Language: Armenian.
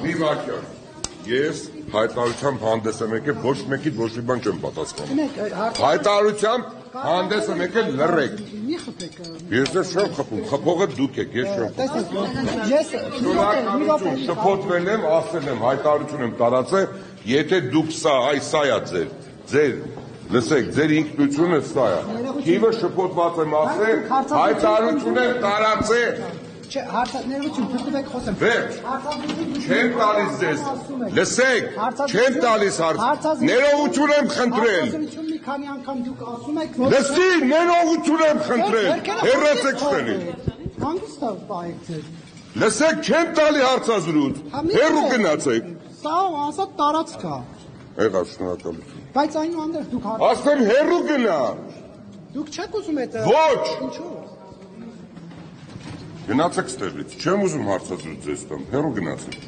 Մի վարքյան, ես հայտարարությամբ հանդես եմ եկել, ոչ մեկիդ ոչ մի բան չեմ պատասխանում։ Հայտարարությամբ հանդես եմ եկել լռեք։ Ես չեմ խփում, խփողը դուք եք, ես չեմ խփում։ Շփոթվել եմ, ասել եմ, հայտարարություն եմ տարածել, եթե դուք սա է ձեր լսեք, ձեր ինքնությունը սա է։ Քիվը շփոթված եմ ասել, հայտարարություն եմ տարածել։ Ներողություն, դուք եք խոսում։ Վերջ, չեմ տալիս ձեզ, լսեք, չեմ տալիս հարց, ներողություն եմ խնդրել։ Մի քանի անգամ դուք ասում եք, լսի, ներողություն եմ խնդրել, հեռացեք ստենից։ Հանգստով պահեք ձեզ։ Լսեք, չեմ տալի հարցազրույց, հեռու գնացեք։ Սա ասած տարածք է։ Եղավ, շնորհակալություն։ Բայց այնուհանդերձ դուք Ասեմ հեռու գնա։ Դուք չեք ուզում այդ։ Ոչ։ Ինչու՞։ Գնացեք ստեղից, չեմ ուզում հարցազրույց ձեզ տամ, հեռու գնացեք։